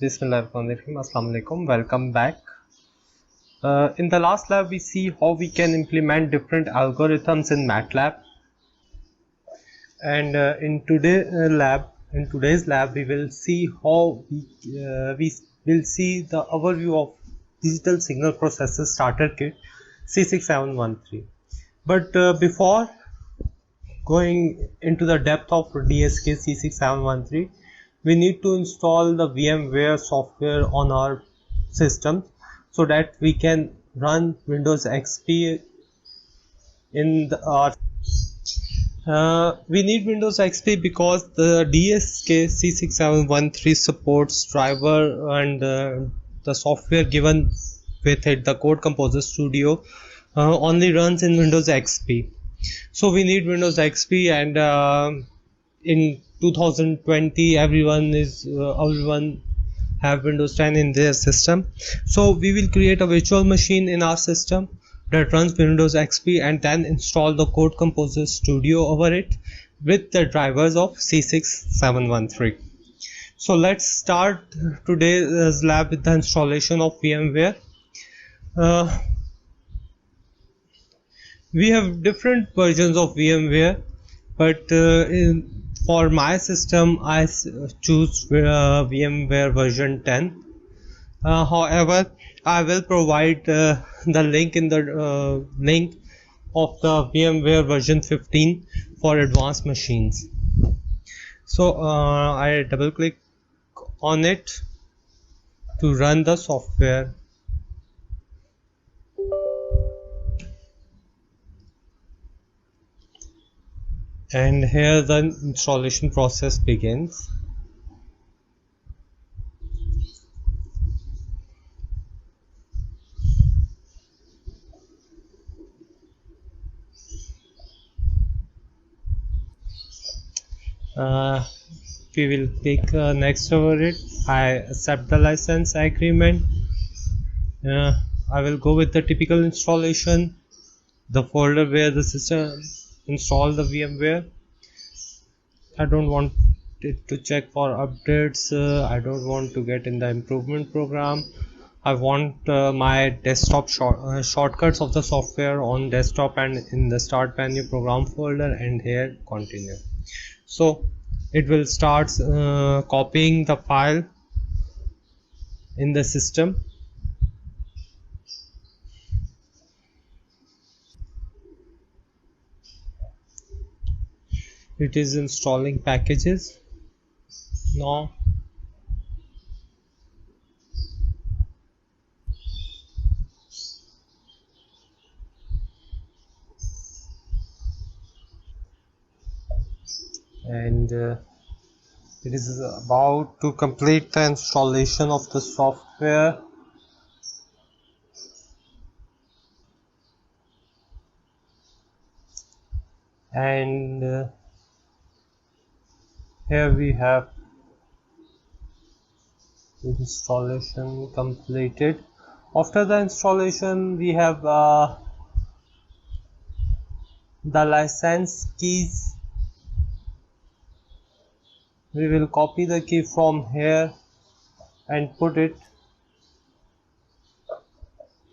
Bismillahirrahmanirrahim. Assalamu alaikum. Welcome back. In the last lab, we see how we can implement different algorithms in MATLAB. And in today's lab, we will see how we will see the overview of digital signal processor starter kit C6713. But before going into the depth of DSK C6713, we need to install the VMware software on our system so that we can run Windows XP in our we need Windows XP because the DSK C6713 supports driver and the software given with it, the Code Composer Studio, only runs in Windows XP. So we need Windows XP, and in 2020 everyone have Windows 10 in their system. So we will create a virtual machine in our system that runs Windows XP and then install the Code Composer Studio over it with the drivers of C6713. So let's start today's lab with the installation of VMware. We have different versions of VMware, but for my system I choose VMware version 10. However, I will provide the link in the link of the VMware version 15 for advanced machines. So I double click on it to run the software. And here the installation process begins. We will click next over it. I accept the license agreement. I will go with the typical installation, the folder where the system install the VMware. I don't want it to check for updates. I don't want to get in the improvement program. I want my desktop shortcuts of the software on desktop and in the start menu program folder, and here continue. So it will start copying the file in the system. It is installing packages now. And it is about to complete the installation of the software. And here we have installation completed. After the installation, we have the license keys. We will copy the key from here and put it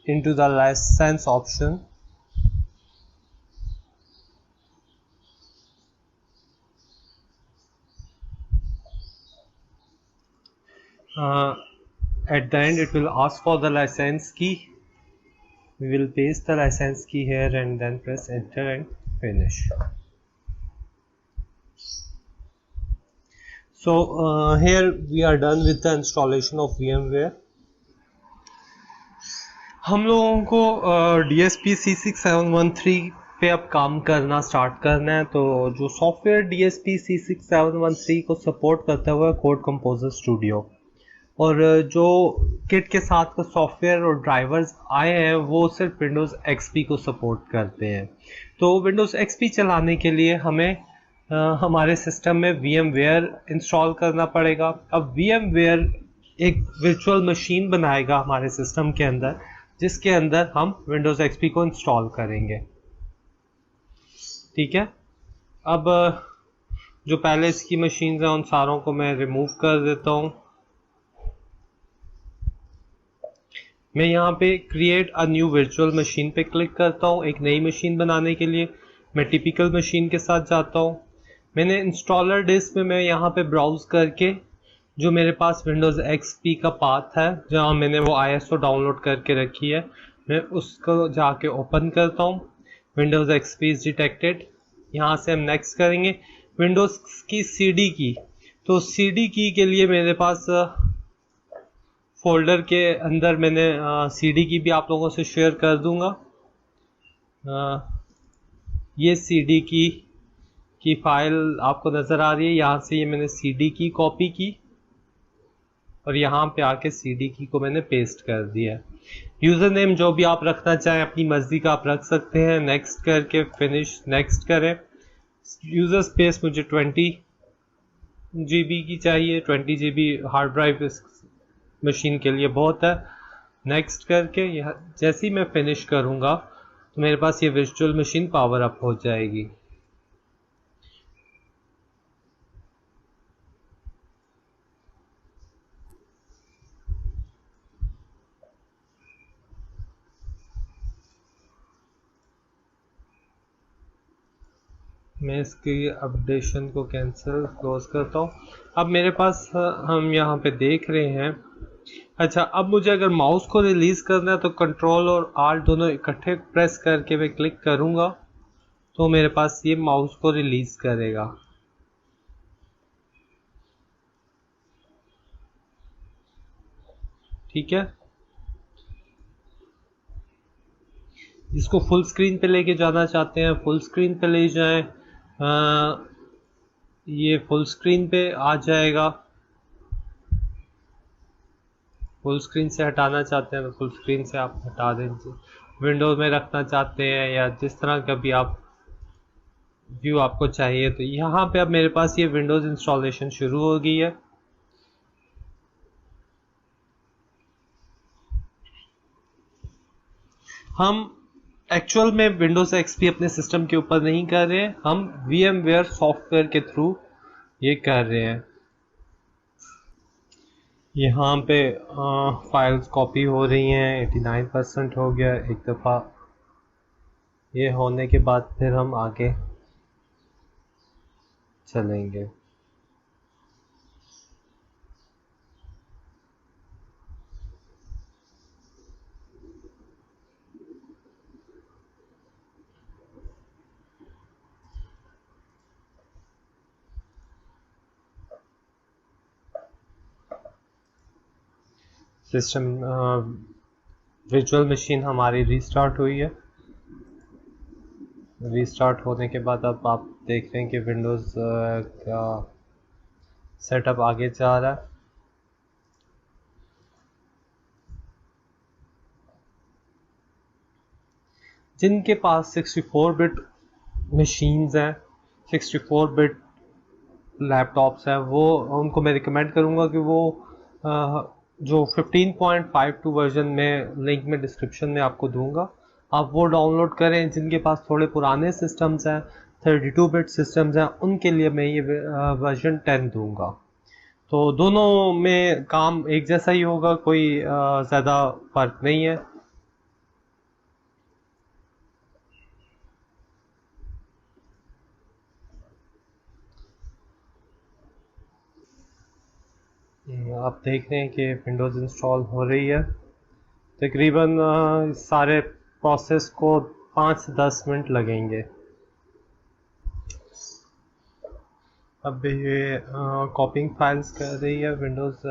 into the license option. At the end it will ask for the license key. We will paste the license key here and then press enter and finish. So here we are done with the installation of VMware. हम लोगों को DSP C6713 पे अब काम करना start करना है. तो जो सॉफ्टवेयर DSP C6713 को सपोर्ट करता हुआ कोड कंपोजर स्टूडियो, और जो किट के साथ का सॉफ्टवेयर और ड्राइवर्स आए हैं वो सिर्फ विंडोज़ XP को सपोर्ट करते हैं. तो विंडोज़ XP चलाने के लिए हमें हमारे सिस्टम में VMware इंस्टॉल करना पड़ेगा. अब VMware एक वर्चुअल मशीन बनाएगा हमारे सिस्टम के अंदर, जिसके अंदर हम विंडोज़ XP को इंस्टॉल करेंगे. ठीक है. अब जो पहले इसकी मशीन है उन सारों को मैं रिमूव कर देता हूँ. मैं यहाँ पे create a new virtual machine पे क्लिक करता हूँ। एक नई मशीन बनाने के लिए मैं टिपिकल मशीन के साथ जाता हूँ। मैंने इंस्टॉलर डिस्क में मैं यहाँ पे ब्राउज करके जो मेरे पास विंडोज़ एक्सपी का पाथ है जहाँ मैंने वो ISO डाउनलोड करके रखी है, मैं उसको जाके ओपन करता हूँ। Windows XP is detected. यहाँ से हम नेक्स्ट करेंगे विंडोज़ की CD की। तो CD की के लिए मेरे पास फोल्डर के अंदर मैंने CD की भी आप लोगों से शेयर कर दूंगा। ये CD की फाइल आपको नज़र आ रही है। यहाँ से ये मैंने CD की कॉपी की और यहाँ पे आके CD की को मैंने पेस्ट कर दिया है। यूज़र नेम जो भी आप रखना चाहें अपनी मर्जी का आप रख सकते हैं। नेक्स्ट करके फिनिश नेक्स्ट करें। यूज़र स्पेस मुझे 20 GB की चाहिए। 20 GB हार्ड ड्राइव इस मशीन के लिए बहुत है। नेक्स्ट करके यह जैसे ही मैं फिनिश करूँगा तो मेरे पास ये वर्चुअल मशीन पावर अप हो जाएगी। मैं इसकी अपडेशन को कैंसिल क्लोज करता हूँ। अब मेरे पास हम यहाँ पे देख रहे हैं। अच्छा, अब मुझे अगर माउस को रिलीज करना है तो कंट्रोल और आल्ट दोनों इकट्ठे प्रेस करके मैं क्लिक करूँगा तो मेरे पास ये माउस को रिलीज करेगा। ठीक है, जिसको फुल स्क्रीन पे लेके जाना चाहते हैं फुल स्क्रीन पे ले जाएं। ये फुल स्क्रीन पे आ जाएगा। फुल स्क्रीन से हटाना चाहते हैं तो फुल स्क्रीन से आप हटा दें। विंडोज में रखना चाहते हैं या जिस तरह का भी आप व्यू आपको चाहिए। तो यहाँ पे अब मेरे पास ये विंडोज इंस्टॉलेशन शुरू हो गई है। हम एक्चुअल में विंडोज एक्सपी अपने सिस्टम के ऊपर नहीं कर रहे हैं, हम VMware सॉफ्टवेयर के थ्रू ये कर रहे हैं। यहाँ पे फाइल्स कॉपी हो रही हैं। 89% हो गया। एक दफ़ा ये होने के बाद फिर हम आगे चलेंगे। सिस्टम वर्चुअल मशीन हमारी रीस्टार्ट हुई है। रीस्टार्ट होने के बाद अब आप देख रहे हैं कि विंडोज़ का सेटअप आगे जा रहा है। जिनके पास 64 बिट मशीन्स हैं, 64 बिट लैपटॉप्स हैं, वो उनको मैं रिकमेंड करूँगा कि वो जो 15.52 वर्जन में लिंक में डिस्क्रिप्शन में आपको दूंगा, आप वो डाउनलोड करें। जिनके पास थोड़े पुराने सिस्टम्स हैं, 32 बिट सिस्टम्स हैं, उनके लिए मैं ये वर्जन 10 दूंगा। तो दोनों में काम एक जैसा ही होगा, कोई ज़्यादा फर्क नहीं है। आप देख रहे हैं कि विंडोज़ इंस्टॉल हो रही है। तकरीबन सारे प्रोसेस को 5 से 10 मिनट लगेंगे। अब ये कॉपिंग फाइल्स कर रही है विंडोज़।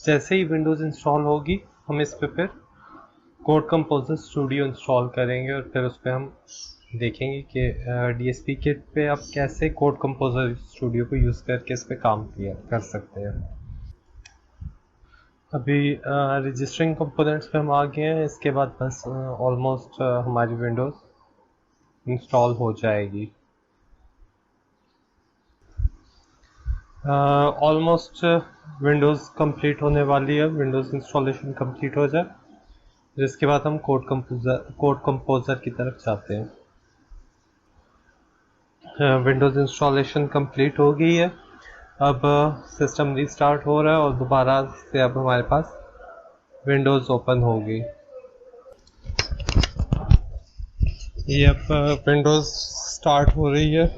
जैसे ही विंडोज़ इंस्टॉल होगी हम इस पे फिर कोड कंपोजर स्टूडियो इंस्टॉल करेंगे और फिर उस पर हम देखेंगे कि DSP किट पे आप कैसे कोड कंपोजर स्टूडियो को यूज़ करके इस पे काम किया कर सकते हैं। अभी रजिस्टरिंग कंपोनेंट्स पे हम आ गए हैं। इसके बाद बस ऑलमोस्ट हमारी विंडोज़ इंस्टॉल हो जाएगी। ऑलमोस्ट विंडोज़ कंप्लीट होने वाली है। विंडोज़ इंस्टॉलेशन कंप्लीट हो जाए जिसके बाद हम कोड कंपोजर की तरफ जाते हैं। विंडोज़ इंस्टॉलेशन कंप्लीट हो गई है। अब सिस्टम रीस्टार्ट हो रहा है और दोबारा से अब हमारे पास विंडोज़ ओपन होगी। ये अब विंडोज़ स्टार्ट हो रही है।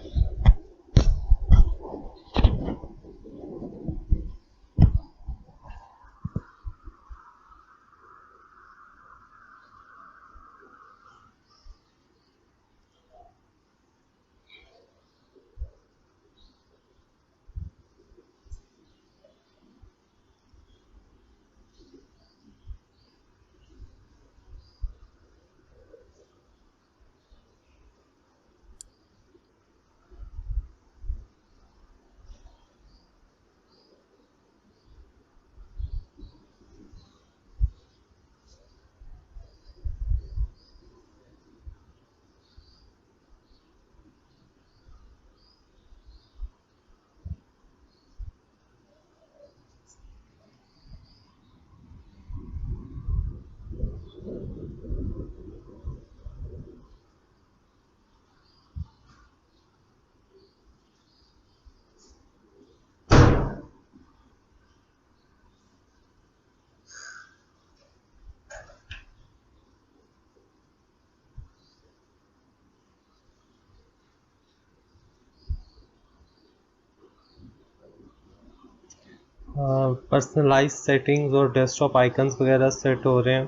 पर्सनलाइज सेटिंग्स और डेस्कटॉप आइकन्स वगैरह सेट हो रहे हैं।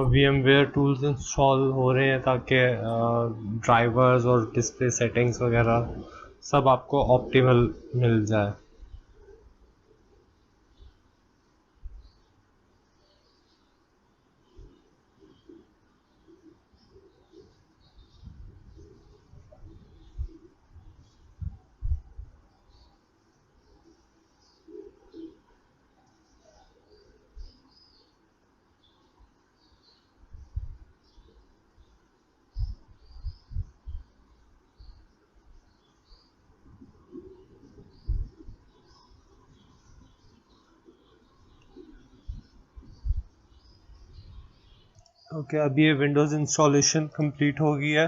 VMware टूल्स इंस्टॉल हो रहे हैं ताकि ड्राइवर्स और डिस्प्ले सेटिंग्स वगैरह सब आपको ऑप्टिमल मिल जाए। ओके, अब ये विंडोज़ इंस्टॉलेशन कंप्लीट हो गई है।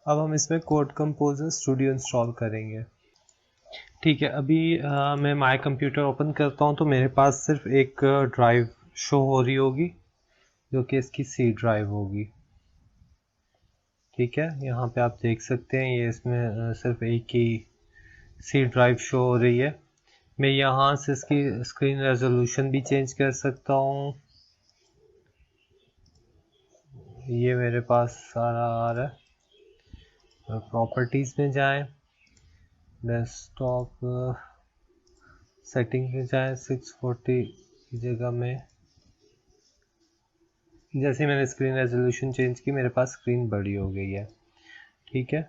अब हम इसमें कोड कंपोजर स्टूडियो इंस्टॉल करेंगे। ठीक है, अभी मैं माय कंप्यूटर ओपन करता हूँ तो मेरे पास सिर्फ एक ड्राइव शो हो रही होगी जो कि इसकी सी ड्राइव होगी। ठीक है, यहाँ पे आप देख सकते हैं ये इसमें सिर्फ एक ही सी ड्राइव शो हो रही है। मैं यहाँ से इसकी स्क्रीन रेजोल्यूशन भी चेंज कर सकता हूँ। ये मेरे पास सारा आ रहा है। प्रॉपर्टीज़ में जाएं, डेस्कटॉप सेटिंग में जाएं, 640 की जगह में जैसे मैंने स्क्रीन रेजोल्यूशन चेंज की मेरे पास स्क्रीन बड़ी हो गई है। ठीक है,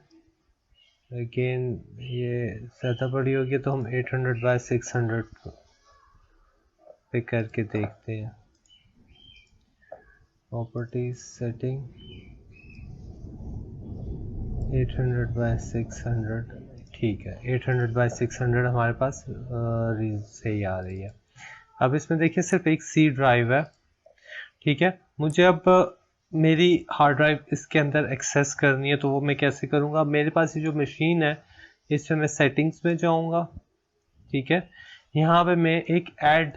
लेकिन ये ज़्यादा बड़ी हो गई तो हम 800 बाय 600 पे करके देखते हैं। Properties setting 800 by 600। ठीक है, 800 बाय 600 हमारे पास सही आ रही है। अब इसमें देखिए सिर्फ एक सी ड्राइव है। ठीक है, मुझे अब मेरी हार्ड ड्राइव इसके अंदर एक्सेस करनी है तो वो मैं कैसे करूँगा। मेरे पास ये जो मशीन है इसमें मैं सेटिंग्स में जाऊँगा। ठीक है, यहाँ पे मैं एक ऐड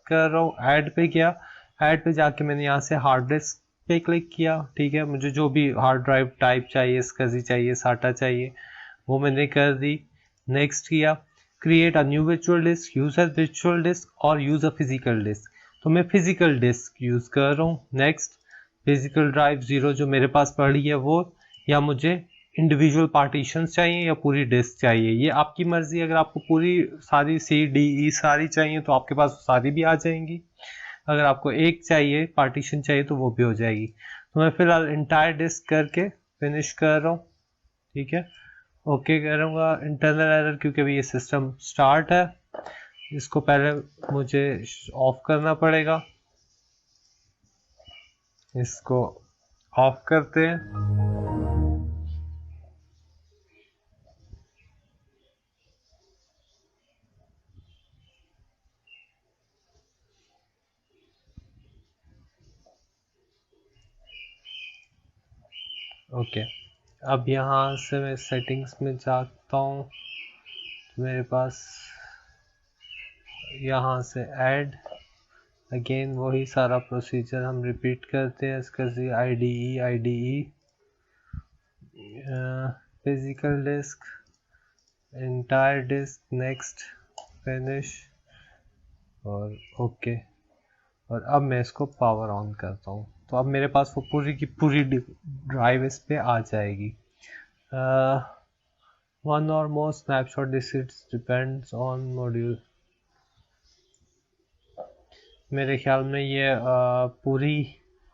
कर रहा हूँ, ऐड पे गया, ऐड पे जाके मैंने यहाँ से हार्ड डिस्क पे क्लिक किया। ठीक है, मुझे जो भी हार्ड ड्राइव टाइप चाहिए, SCSI चाहिए, SATA चाहिए, वो मैंने कर दी। नेक्स्ट किया, create a new virtual disc, use a virtual disc और यूज अ फिजिकल डिस्क। तो मैं फिजिकल डिस्क यूज कर रहा हूँ। नेक्स्ट, फिजिकल ड्राइव 0 जो मेरे पास पड़ी है वो, या मुझे इंडिविजुअल पार्टीशंस चाहिए या पूरी डिस्क चाहिए, ये आपकी मर्जी। अगर आपको पूरी सारी C, D, E सारी चाहिए तो आपके पास सारी भी आ जाएंगी। अगर आपको एक चाहिए, पार्टीशन चाहिए, तो वो भी हो जाएगी। तो मैं फिलहाल इंटायर डिस्क करके फिनिश कर रहा हूँ। ठीक है, ओके करूँगा। इंटरनल एरर क्योंकि अभी ये सिस्टम स्टार्ट है, इसको पहले मुझे ऑफ करना पड़ेगा। इसको ऑफ करते हैं। ओके, अब यहाँ से मैं सेटिंग्स में जाता हूँ, तो मेरे पास यहाँ से ऐड, अगेन वही सारा प्रोसीजर हम रिपीट करते हैं। इसका IDE physical disk, entire disk, next, finish और ओके। और अब मैं इसको पावर ऑन करता हूँ, तो अब मेरे पास वो पूरी की पूरी ड्राइव इस पे आ जाएगी। वन और more snapshot disks depends on module. मेरे ख्याल में ये पूरी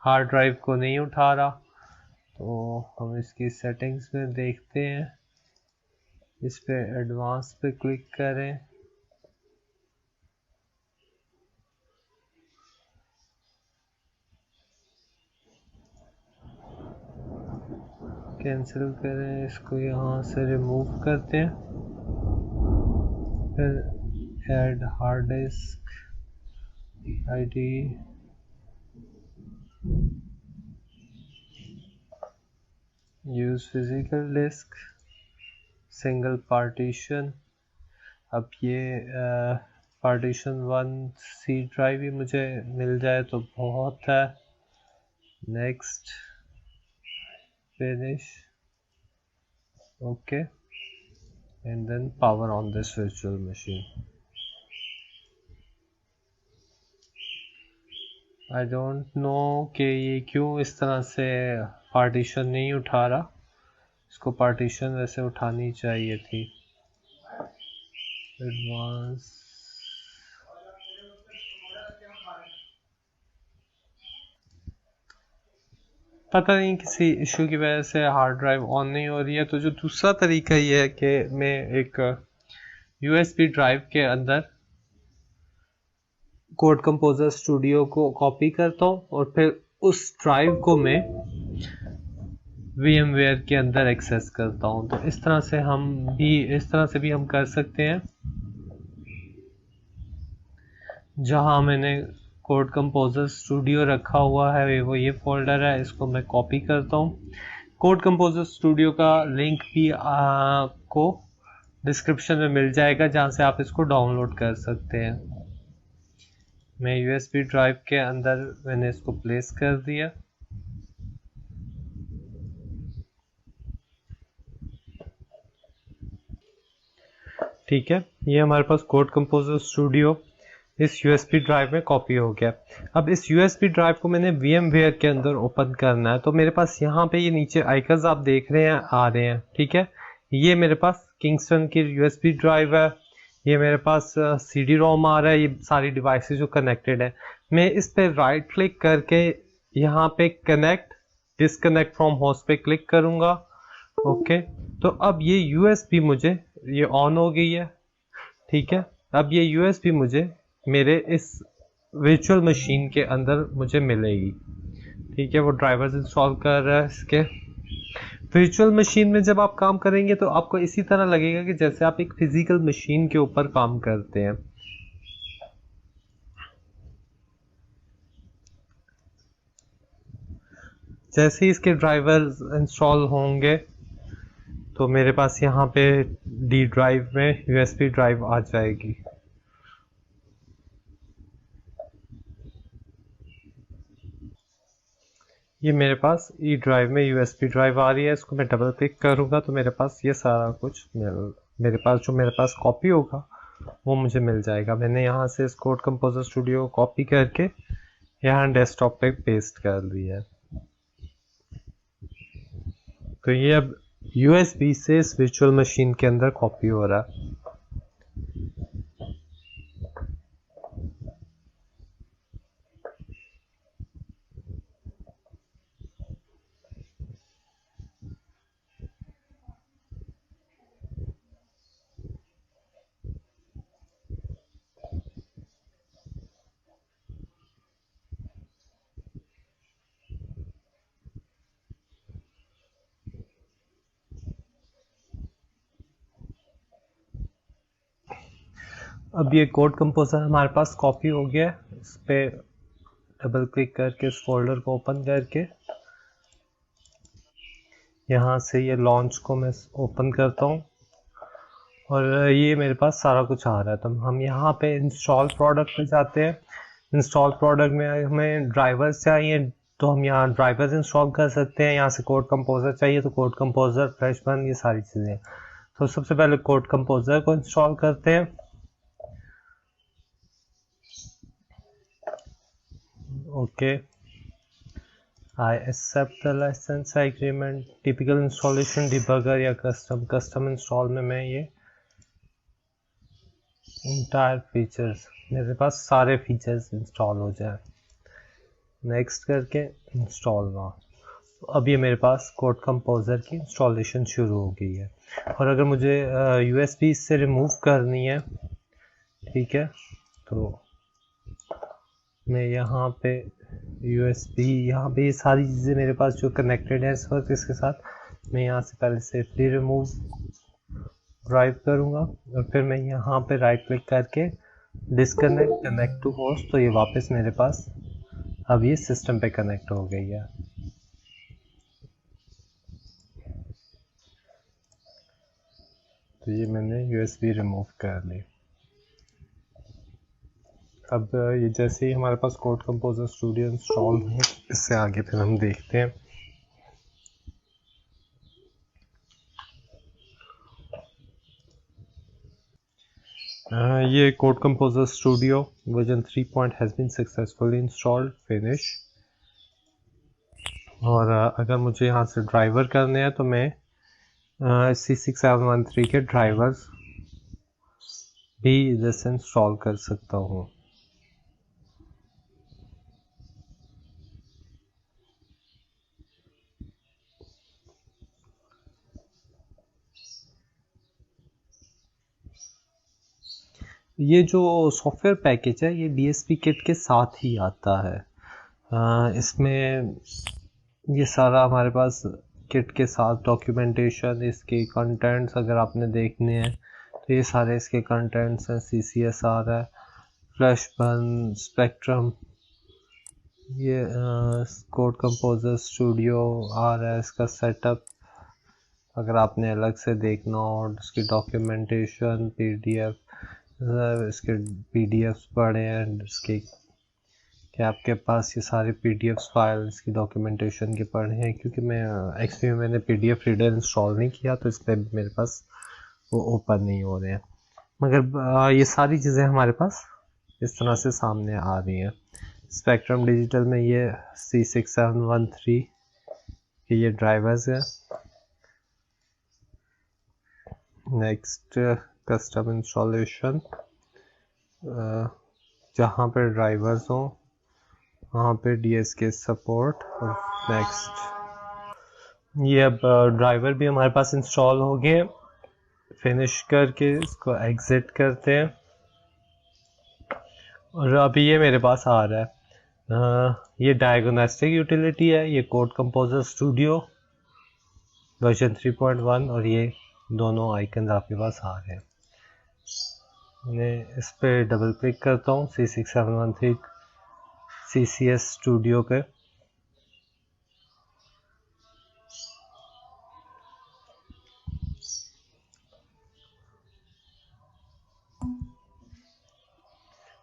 हार्ड ड्राइव को नहीं उठा रहा, तो हम इसकी सेटिंग्स में देखते हैं। इस पे एडवांस पे क्लिक करें, कैंसिल करें, इसको यहाँ से रिमूव करते हैं। फिर add hard disk ID, use physical disk, single partition. अब ये पार्टीशन 1C ड्राइव ही मुझे मिल जाए तो बहुत है। Next, finish, okay, and then power on this virtual machine. I don't know कि ये क्यों इस तरह से पार्टीशन नहीं उठा रहा, इसको पार्टीशन वैसे उठानी चाहिए थी। एडवांस, पता नहीं किसी इशू की वजह से हार्ड ड्राइव ऑन नहीं हो रही है। तो जो दूसरा तरीका ये है कि मैं एक USB ड्राइव के अंदर कोड कंपोजर स्टूडियो को कॉपी करता हूँ और फिर उस ड्राइव को मैं VMware के अंदर एक्सेस करता हूँ। तो इस तरह से भी हम कर सकते हैं। जहाँ मैंने कोड कंपोजर स्टूडियो रखा हुआ है वो ये फोल्डर है, इसको मैं कॉपी करता हूँ। कोड कंपोजर स्टूडियो का लिंक भी आपको डिस्क्रिप्शन में मिल जाएगा, जहाँ से आप इसको डाउनलोड कर सकते हैं। मैं USB ड्राइव के अंदर मैंने इसको प्लेस कर दिया। ठीक है, ये हमारे पास कोड कंपोजर स्टूडियो इस USB ड्राइव में कॉपी हो गया। अब इस USB ड्राइव को मैंने VMware के अंदर ओपन करना है। तो मेरे पास यहाँ पे ये नीचे आइकन्स आप देख रहे हैं आ रहे हैं। ठीक है, ये मेरे पास किंगस्टन की USB ड्राइव है, ये मेरे पास CD-ROM आ रहा है, ये सारी डिवाइसेस जो कनेक्टेड है। मैं इस पे राइट क्लिक करके यहाँ पे कनेक्ट डिस्कनेक्ट फ्रॉम होस्ट पे क्लिक करूँगा। ओके, तो अब ये USB मुझे ये ऑन हो गई है। ठीक है, अब ये USB मुझे मेरे इस वर्चुअल मशीन के अंदर मुझे मिलेगी। ठीक है, वो ड्राइवर्स इंस्टॉल कर रहा है इसके। वर्चुअल मशीन में जब आप काम करेंगे तो आपको इसी तरह लगेगा कि जैसे आप एक फिजिकल मशीन के ऊपर काम करते हैं। जैसे ही इसके ड्राइवर्स इंस्टॉल होंगे तो मेरे पास यहाँ पे D ड्राइव में USB ड्राइव आ जाएगी। ये मेरे पास ई ड्राइव में यूएसबी ड्राइव आ रही है, इसको मैं डबल क्लिक करूँगा तो मेरे पास ये सारा कुछ मेरे पास कॉपी होगा वो मुझे मिल जाएगा। मैंने यहाँ से इस कोड कंपोजर स्टूडियो कॉपी करके यहाँ डेस्कटॉप पे पेस्ट कर दिया है। तो ये अब यूएसबी से इस वर्चुअल मशीन के अंदर कॉपी हो रहा है। अब ये कोड कंपोजर हमारे पास कॉपी हो गया है। इस पे डबल क्लिक करके इस फोल्डर को ओपन करके यहाँ से ये लॉन्च को मैं ओपन करता हूँ और ये मेरे पास सारा कुछ आ रहा है। तो हम यहाँ पे इंस्टॉल प्रोडक्ट पे जाते हैं। इंस्टॉल प्रोडक्ट में हमें ड्राइवर्स चाहिए तो हम यहाँ ड्राइवर्स इंस्टॉल कर सकते हैं। यहाँ से कोड कंपोजर चाहिए तो कोड कंपोजर, फ्रेश बन, ये सारी चीज़ें। तो सबसे पहले कोड कंपोजर को इंस्टॉल करते हैं। Okay, I accept the license agreement. Typical installation debugger या कस्टम इंस्टॉल में मैं ये इंटायर फीचर्स, मेरे पास सारे फीचर्स इंस्टॉल हो जाए। नेक्स्ट करके इंस्टॉल नाउ। अब ये मेरे पास कोड कंपोजर की इंस्टॉलेशन शुरू हो गई है। और अगर मुझे यूएसबी से रिमूव करनी है, ठीक है, तो मैं यहाँ पे यूएसबी, यहाँ पे ये सारी चीज़ें मेरे पास जो कनेक्टेड है इस वक्त इसके साथ, मैं यहाँ से पहले सेफली रिमूव ड्राइव करूँगा और फिर मैं यहाँ पे राइट क्लिक करके डिस्कनेक्ट कनेक्ट टू होस्ट, तो ये वापस मेरे पास अब ये सिस्टम पे कनेक्ट हो गई है। तो ये मैंने यूएसबी रिमूव कर ली। अब ये जैसे ही हमारे पास कोड कंपोजर स्टूडियो इंस्टॉल है, इससे आगे फिर हम देखते हैं। ये code composer studio version 3 has been successfully installed, finish. और अगर मुझे यहाँ से ड्राइवर करने हैं तो मैं C6713 के ड्राइवर्स भी इधर से इंस्टॉल कर सकता हूँ। ये जो सॉफ्टवेयर पैकेज है ये DSP किट के साथ ही आता है। इसमें ये सारा हमारे पास किट के साथ डॉक्यूमेंटेशन, इसके कंटेंट्स अगर आपने देखने हैं तो ये सारे इसके कंटेंट्स हैं। CCSR है, फ्लैश बर्न, स्पेक्ट्रम, ये कोड कंपोजर स्टूडियो आ रहा है, इसका सेटअप अगर आपने अलग से देखना हो, और इसकी डॉक्यूमेंटेशन, PDF, इसके PDFs पड़े हैं इसके, कि आपके पास ये सारे PDFs फाइल इसकी डॉक्यूमेंटेशन के पड़े हैं। क्योंकि मैं एक्चुअली में मैंने PDF रीडर इंस्टॉल नहीं किया तो इसलिए मेरे पास वो ओपन नहीं हो रहे हैं, मगर ये सारी चीज़ें हमारे पास इस तरह से सामने आ रही हैं। स्पेक्ट्रम डिजिटल में ये C6713 के ये ड्राइवर्स हैं। नेक्स्ट कस्टम इंस्टॉलेशन, जहाँ पे ड्राइवर्स हों वहाँ पे DSK सपोर्ट। और नेक्स्ट, ये अब ड्राइवर भी हमारे पास इंस्टॉल हो गए। फिनिश करके इसको एग्जिट करते हैं और अभी ये मेरे पास आ रहा है। ये डायग्नोस्टिक यूटिलिटी है, ये कोड कंपोजर स्टूडियो वर्जन 3.1 और ये दोनों आइकन आपके पास आ रहे हैं। मैं इस पर डबल क्लिक करता हूँ C6713 CCS स्टूडियो पे।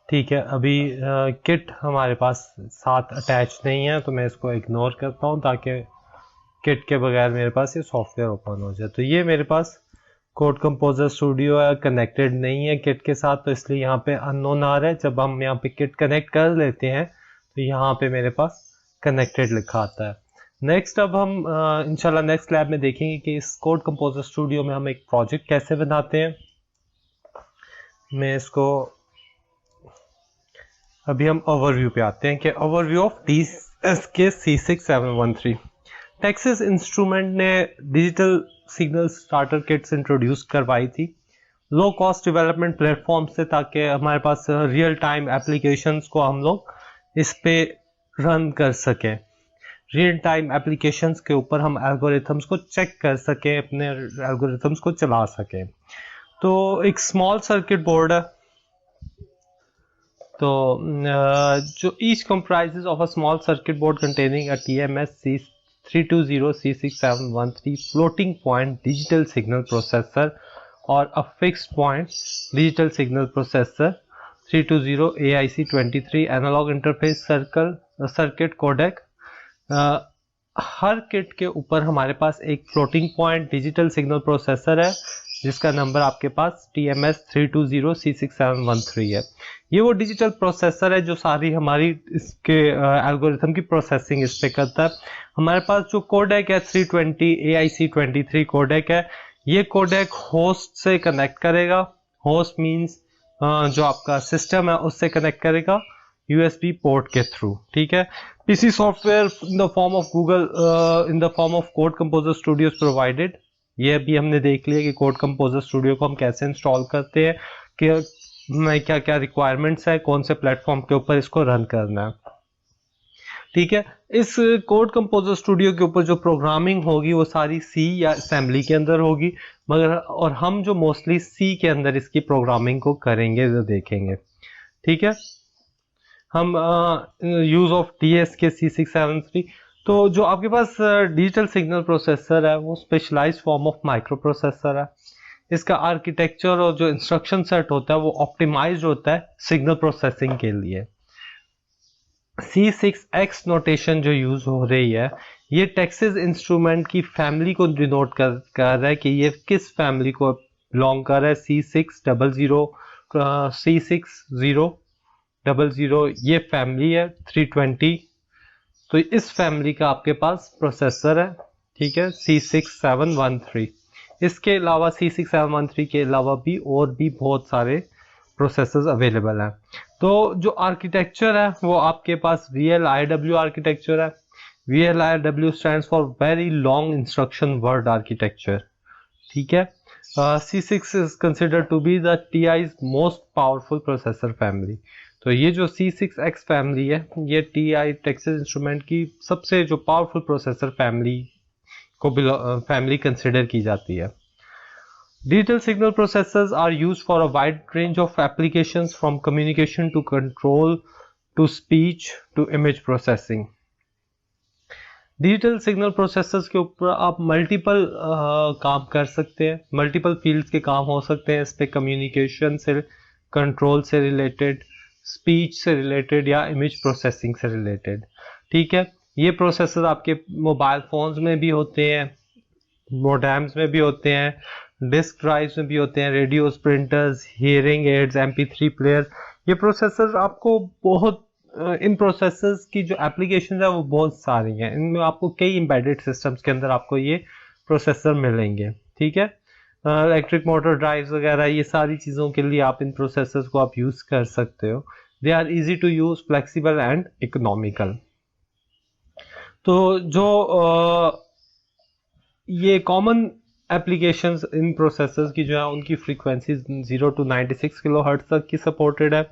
ठीक है, अभी किट हमारे पास साथ अटैच नहीं है तो मैं इसको इग्नोर करता हूँ ताकि किट के बगैर मेरे पास ये सॉफ्टवेयर ओपन हो जाए। तो ये मेरे पास कोड कंपोजर स्टूडियो है, कनेक्टेड नहीं है किट के साथ, तो इसलिए यहाँ पे अननोन आ रहा है। जब हम यहाँ पे किट कनेक्ट कर लेते हैं तो यहाँ पे मेरे पास कनेक्टेड लिखा आता है। नेक्स्ट अब हम इंशाल्लाह नेक्स्ट लैब में देखेंगे कि इस कोड कंपोजर स्टूडियो में हम एक प्रोजेक्ट कैसे बनाते हैं। मैं इसको अभी हम ओवरव्यू पे आते हैं कि overview of DSK C6713। Texas instrument ने digital signal starter kits introduce करवाई थी लो कॉस्ट डेवलपमेंट प्लेटफॉर्म से, ताकि हमारे पास रियल टाइम एप्लीकेशंस को हम लोग इस पे रन कर सकें। रियल टाइम एप्लीकेशंस के ऊपर हम एल्गोरिथम्स को चेक कर सकें, अपने एल्गोरिथम्स को चला सकें। तो एक स्मॉल सर्किट बोर्ड है, तो जो each comprises of a small circuit board containing a TMS C320 C6713 floating point digital signal processor और a fixed point digital signal processor 320 AIC23 analog interface circuit codec. हर kit के ऊपर हमारे पास एक floating point digital signal processor है जिसका number आपके पास TMS 320 C6713 है। ये वो डिजिटल प्रोसेसर है जो सारी हमारी इसके एल्गोरिथम की प्रोसेसिंग इस पे करता है। हमारे पास जो कोडेक है 320 AIC23 कोडेक है। ये कोडेक होस्ट से कनेक्ट करेगा। होस्ट मींस जो आपका सिस्टम है उससे कनेक्ट करेगा USB पोर्ट के थ्रू। ठीक है, PC software in the form of Google in the form of code composer studio provided. ये अभी हमने देख लिया कि कोड कंपोजर स्टूडियो को हम कैसे इंस्टॉल करते हैं, कि क्या क्या रिक्वायरमेंट्स है, कौन से प्लेटफॉर्म के ऊपर इसको रन करना है। ठीक है, इस कोड कंपोजर स्टूडियो के ऊपर जो प्रोग्रामिंग होगी वो सारी C या असेंबली के अंदर होगी, मगर और हम जो मोस्टली C के अंदर इसकी प्रोग्रामिंग को करेंगे जो देखेंगे। ठीक है, हम यूज ऑफ DSK C673। तो जो आपके पास डिजिटल सिग्नल प्रोसेसर है वो specialized form of microprocessor है। इसका आर्किटेक्चर और जो इंस्ट्रक्शन सेट होता है वो ऑप्टिमाइज्ड होता है सिग्नल प्रोसेसिंग के लिए। C6X नोटेशन जो यूज हो रही है ये टेक्सास इंस्ट्रूमेंट की फैमिली को डिनोट कर रहा है कि ये किस फैमिली को बिलोंग कर रहा है। C600 ये फैमिली है 320, तो इस फैमिली का आपके पास प्रोसेसर है। ठीक है, C6713। इसके अलावा C6713 के अलावा भी और भी बहुत सारे प्रोसेसर्स अवेलेबल हैं। तो जो आर्किटेक्चर है वो आपके पास VLIW आर्किटेक्चर है। VLIW stands for very long instruction word architecture. ठीक है, C6 is considered to be the TI's most powerful processor family. तो ये जो C6X फैमिली है ये TI टेक्सास इंस्ट्रूमेंट की सबसे जो पावरफुल प्रोसेसर फैमिली को फैमिली कंसिडर की जाती है। Digital signal processors are used for a wide range of applications from communication to control to speech to image processing. Digital signal processors के ऊपर आप मल्टीपल काम कर सकते हैं, मल्टीपल फील्ड्स के काम हो सकते हैं। इस पे कम्युनिकेशन से, कंट्रोल से रिलेटेड, स्पीच से रिलेटेड या इमेज प्रोसेसिंग से रिलेटेड। ठीक है, ये प्रोसेसर आपके मोबाइल फोन्स में भी होते हैं, मोडेम्स में भी होते हैं, डिस्क ड्राइव्स में भी होते हैं, radios, printers, hearing aids, MP3 player. ये प्रोसेसर आपको बहुत इन प्रोसेसर्स की जो एप्लीकेशन है वो बहुत सारी हैं। इनमें आपको कई एम्बेडेड सिस्टम्स के अंदर आपको ये प्रोसेसर मिलेंगे। ठीक है, इलेक्ट्रिक मोटर ड्राइव्स वगैरह ये सारी चीज़ों के लिए आप इन प्रोसेसर्स को आप यूज़ कर सकते हो। They are easy to use, flexible and economical. तो जो ये कॉमन एप्लीकेशंस इन प्रोसेसर्स की जो है उनकी फ्रीक्वेंसी 0 to 96 किलोहर्ट्ज तक की सपोर्टेड है।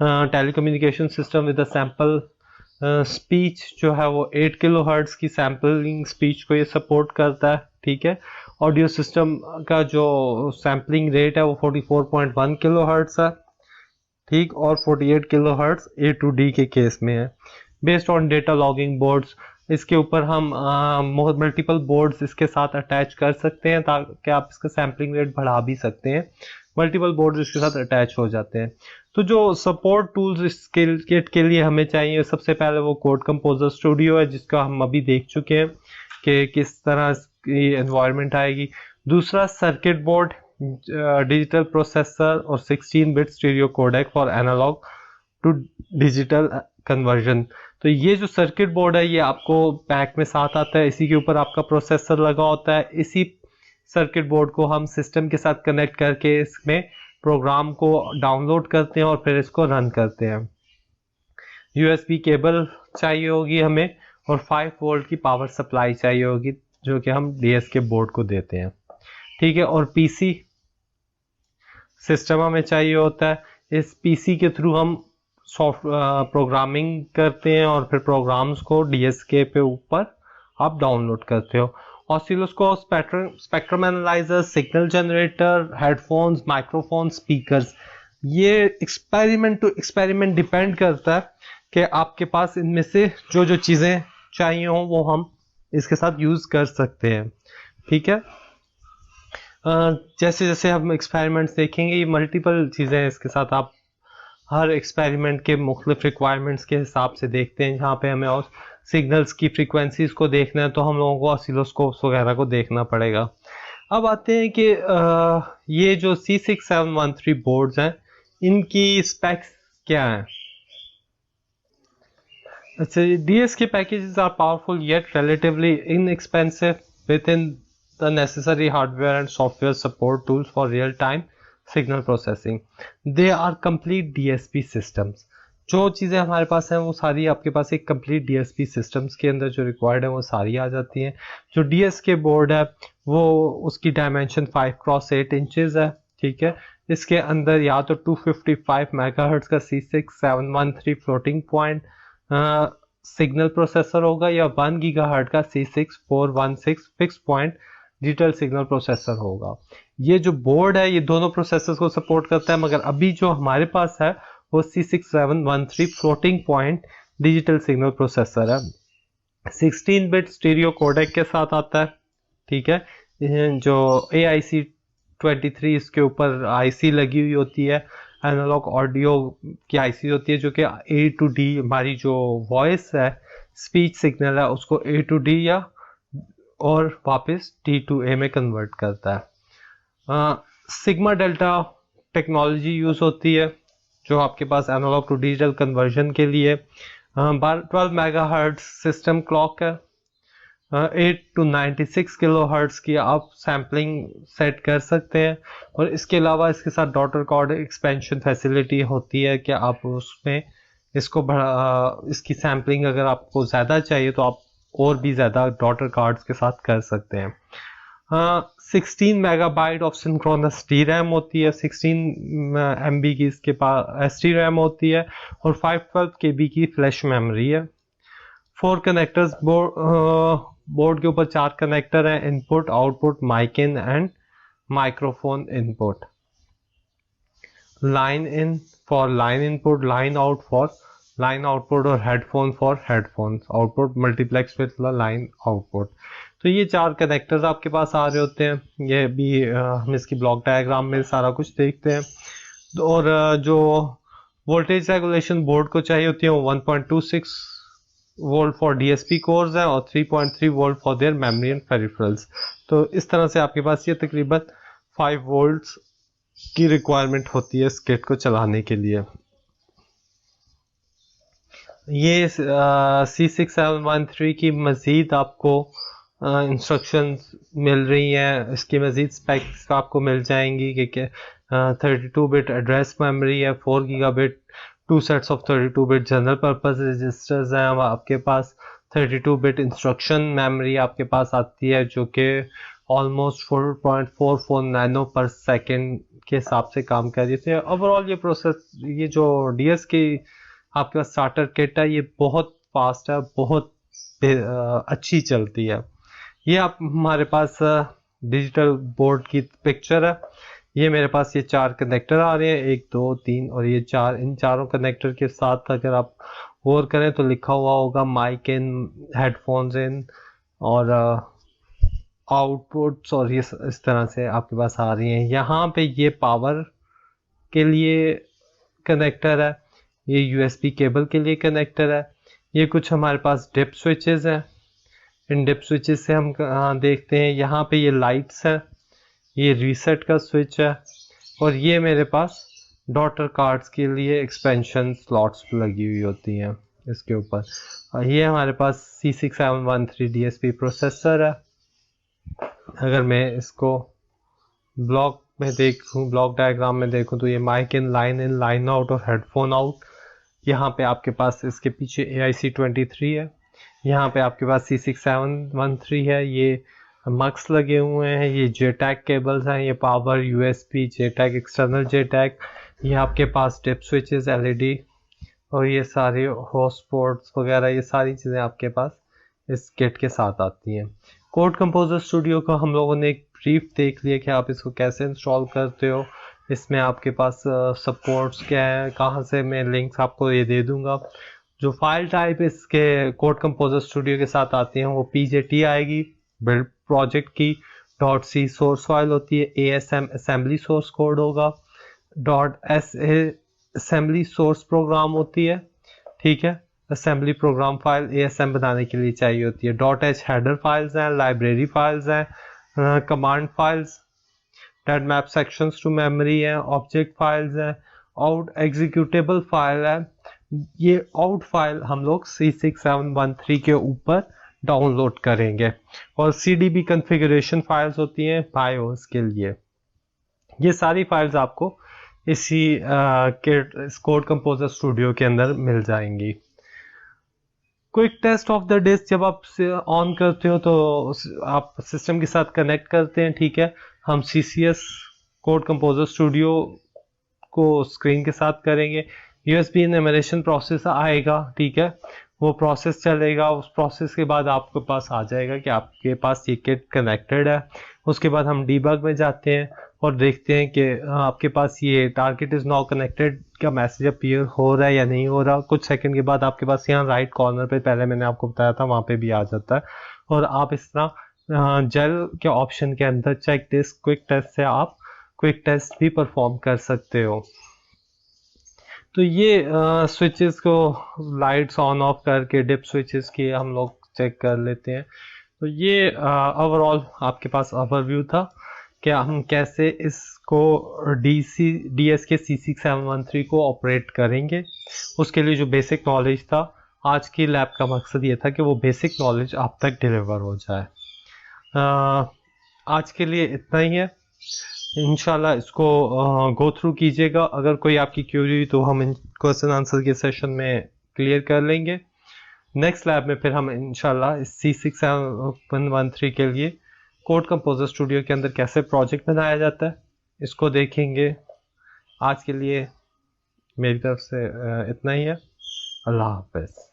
Telecommunication system with sample speech जो है वो 8 किलोहर्ट्ज की सैम्पलिंग स्पीच को ये सपोर्ट करता है। ठीक है, ऑडियो सिस्टम का जो सैम्पलिंग रेट है वो 44.1 किलोहर्ट्ज है। ठीक, और 48 किलोहर्ट्ज A to D के केस में है। Based on data logging boards इसके ऊपर हम मल्टीपल बोर्ड्स इसके साथ अटैच कर सकते हैं ताकि आप इसका सैम्पलिंग रेट बढ़ा भी सकते हैं। मल्टीपल बोर्ड्स इसके साथ अटैच हो जाते हैं। तो जो सपोर्ट टूल्स इस किट के लिए हमें चाहिए, सबसे पहले वो कोड कंपोजर स्टूडियो है जिसका हम अभी देख चुके हैं कि किस तरह की एनवायरनमेंट आएगी। दूसरा सर्किट बोर्ड, डिजिटल प्रोसेसर और 16 bit stereo codec for analog to digital conversion. तो ये जो सर्किट बोर्ड है ये आपको पैक में साथ आता है, इसी के ऊपर आपका प्रोसेसर लगा होता है। इसी सर्किट बोर्ड को हम सिस्टम के साथ कनेक्ट करके इसमें प्रोग्राम को डाउनलोड करते हैं और फिर इसको रन करते हैं। यूएसबी केबल चाहिए होगी हमें और 5 वोल्ट की पावर सप्लाई चाहिए होगी जो कि हम डीएस के बोर्ड को देते हैं, ठीक है। और पीसी सिस्टम हमें चाहिए होता है, इस पीसी के थ्रू हम सॉफ्ट प्रोग्रामिंग करते हैं और फिर प्रोग्राम्स को डीएसके पे ऊपर आप डाउनलोड करते हो। Oscilloscope, spectrum analyser, signal generator, headphones, microphone, speakers, ये एक्सपेरिमेंट टू एक्सपेरिमेंट डिपेंड करता है कि आपके पास इनमें से जो जो चीज़ें चाहिए हो वो हम इसके साथ यूज़ कर सकते हैं, ठीक है। जैसे जैसे हम एक्सपेरिमेंट्स देखेंगे ये मल्टीपल चीज़ें हैं इसके साथ, आप हर एक्सपेरिमेंट के मुख्तलिफ रिक्वायरमेंट्स के हिसाब से देखते हैं। जहाँ पे हमें और सिग्नल्स की फ्रीक्वेंसीज को देखना है तो हम लोगों को ऑसिलोस्कोप्स वगैरह को देखना पड़ेगा। अब आते हैं कि ये जो C6713 बोर्ड्स हैं इनकी स्पेक्स क्या हैं। अच्छा, डीएस के packages are powerful yet relatively inexpensive within the necessary hardware and software support tools for real time signal processing. They are complete DSP systems. जो चीज़ें हमारे पास हैं वो सारी आपके पास एक कंप्लीट डीएसपी सिस्टम्स के अंदर जो रिक्वायर्ड है वो सारी आ जाती हैं। जो डीएस के बोर्ड है वो उसकी डायमेंशन 5x8 इंचेस है, ठीक है। इसके अंदर या तो 255 मेगाहर्ट्ज का C6713 floating point signal processor होगा या 1 गीगाहर्ट्ज का C6416 fix point digital signal processor होगा। ये जो बोर्ड है ये दोनों प्रोसेसर्स को सपोर्ट करता है, मगर अभी जो हमारे पास है वो C6713 floating point digital signal processor है। 16 बिट स्टीरियो कोडेक के साथ आता है, ठीक है। जो AIC23 इसके ऊपर आईसी लगी हुई होती है, एनालॉग ऑडियो की आईसी होती है जो कि A to D हमारी जो वॉइस है, स्पीच सिग्नल है, उसको A to D या और वापस D to A में कन्वर्ट करता है। सिग्मा डेल्टा टेक्नोलॉजी यूज होती है जो आपके पास एनालॉग टू डिजिटल कन्वर्जन के लिए 12 मेगाहर्ट्ज सिस्टम क्लॉक है। 8 to 96 किलो हर्ट्ज की आप सैम्पलिंग सेट कर सकते हैं और इसके अलावा इसके साथ डॉटर कॉर्ड एक्सपेंशन फैसिलिटी होती है कि आप उसमें इसको इसकी सैम्पलिंग अगर आपको ज़्यादा चाहिए तो आप और भी ज़्यादा डॉटर कार्ड्स के साथ कर सकते हैं। 16 megabyte of synchronous D RAM होती है, 16 MB की इसके पास SD रैम होती है और 512 KB की फ्लैश मेमोरी है। 4 कनेक्टर्स बोर्ड के ऊपर 4 कनेक्टर हैं, input, output, mic in and microphone input. Line in for line input, line out for line output और headphone for headphone output, multiplex with line output. तो ये 4 connectors आपके पास आ रहे होते हैं। ये भी हम इसकी ब्लॉक डायग्राम में सारा कुछ देखते हैं। और जो वोल्टेज रेगुलेशन बोर्ड को चाहिए होती है वो 1.26 वोल्ट फॉर DSP कोर्स है और 3.3 volt for their memory and peripherals. तो इस तरह से आपके पास ये तकरीबन 5 वोल्ट्स की रिक्वायरमेंट होती है इस किट को चलाने के लिए। ये C6713 की मज़ीद आपको इंस्ट्रक्शंस मिल रही हैं, इसकी मज़ीद स्पेक्स आपको मिल जाएंगी कि 32 बिट एड्रेस मेमोरी है, 4 gigabit 2 sets of 32 bit general purpose registers हैं आपके पास, 32 बिट इंस्ट्रक्शन मेमोरी आपके पास आती है जो कि ऑलमोस्ट 4.44 नैनो पर सेकेंड के हिसाब से काम कर रही थी। ओवरऑल ये प्रोसेस, ये जो DS की आपके पास स्टार्टर किट है ये बहुत फास्ट है, बहुत अच्छी चलती है। ये आप हमारे पास डिजिटल बोर्ड की पिक्चर है। ये मेरे पास ये 4 कनेक्टर आ रहे हैं, 1 2 3 और ये 4। इन चारों कनेक्टर के साथ अगर आप होवर करें तो लिखा हुआ होगा माइक इन, हेडफोन्स इन और आउटपुट्स, और ये इस तरह से आपके पास आ रही हैं। यहाँ पे ये पावर के लिए कनेक्टर है, ये यूएसबी केबल के लिए कनेक्टर है। ये कुछ हमारे पास डिप स्विचेस हैं। इन डिप स्विचेस से हम देखते हैं, यहाँ पे ये लाइट्स है, ये रीसेट का स्विच है, और ये मेरे पास डॉटर कार्ड्स के लिए एक्सपेंशन स्लॉट्स लगी हुई होती हैं इसके ऊपर। ये हमारे पास C6713 DSP प्रोसेसर है। अगर मैं इसको ब्लॉक में देखूं, ब्लॉक डायग्राम में देखूं, तो ये माइक इन, लाइन आउट और हेडफोन आउट। यहाँ पे आपके पास इसके पीछे AIC23 है, यहाँ पे आपके पास C6713 है, ये मक्स लगे हुए हैं, ये JTAG केबल्स हैं, ये power, USB, JTAG, external JTAG, ये आपके पास डिप स्विचेस, LED, और ये सारे होस्ट पोर्ट्स वगैरह, ये सारी चीज़ें आपके पास इस किट के साथ आती हैं। कोड कंपोजर स्टूडियो का हम लोगों ने एक ब्रीफ देख लिया कि आप इसको कैसे इंस्टॉल करते हो। इसमें आपके पास सपोर्ट्स क्या है, कहाँ से, मैं लिंक्स आपको ये दे दूंगा। जो फाइल टाइप इसके कोड कंपोजर स्टूडियो के साथ आती हैं वो PJT आएगी, बिल्ड प्रोजेक्ट की, .c सोर्स फाइल होती है, ASM असेंबली सोर्स कोड होगा, .sa असेंबली सोर्स प्रोग्राम होती है, ठीक है, असेंबली प्रोग्राम फाइल ASM बनाने के लिए चाहिए होती है, .h हेडर फाइल्स हैं, लाइब्रेरी फाइल्स हैं, command files, that map sections to memory है, ऑब्जेक्ट फाइल्स हैं, आउट एग्जीक्यूटेबल फाइल है। ये आउट फाइल हम लोग C6713 के ऊपर डाउनलोड करेंगे, और CDB कॉन्फ़िगरेशन फाइल्स होती हैं BIOS के लिए। ये सारी फाइल्स आपको इसी कोड कंपोजर स्टूडियो के अंदर मिल जाएंगी। Quick test of the disk जब आप ऑन करते हो तो आप सिस्टम के साथ कनेक्ट करते हैं, ठीक है। हम CCS कोड कंपोजर स्टूडियो को स्क्रीन के साथ करेंगे, USB एनिमेशन प्रोसेस आएगा, ठीक है, वो प्रोसेस चलेगा। उस प्रोसेस के बाद आपके पास आ जाएगा कि आपके पास ये किट कनेक्टेड है। उसके बाद हम डीबग में जाते हैं और देखते हैं कि आपके पास ये टारगेट इज़ नाउ कनेक्टेड का मैसेज अपीयर हो रहा है या नहीं हो रहा। कुछ सेकंड के बाद आपके पास यहाँ राइट कॉर्नर पे, पहले मैंने आपको बताया था, वहाँ पे भी आ जाता है, और आप इस तरह जेल के ऑप्शन के अंदर चेक दिस क्विक टेस्ट से आप क्विक टेस्ट भी परफॉर्म कर सकते हो। तो ये स्विचेस को लाइट्स ऑन ऑफ करके डिप स्विचेस की हम लोग चेक कर लेते हैं। तो ये ओवरऑल आपके पास ओवरव्यू था कि हम कैसे इसको DS के C6713 को ऑपरेट करेंगे। उसके लिए जो बेसिक नॉलेज था, आज की लैब का मकसद ये था कि वो बेसिक नॉलेज आप तक डिलीवर हो जाए। आज के लिए इतना ही है। इंशाल्लाह इसको गो थ्रू कीजिएगा। अगर कोई आपकी क्यूरी हुई तो हम इन क्वेश्चन आंसर के सेशन में क्लियर कर लेंगे। नेक्स्ट लैब में फिर हम इंशाल्लाह इस C6713 के लिए कोड कंपोजर स्टूडियो के अंदर कैसे प्रोजेक्ट बनाया जाता है इसको देखेंगे। आज के लिए मेरी तरफ से इतना ही है। अल्लाह हाफ़िज़।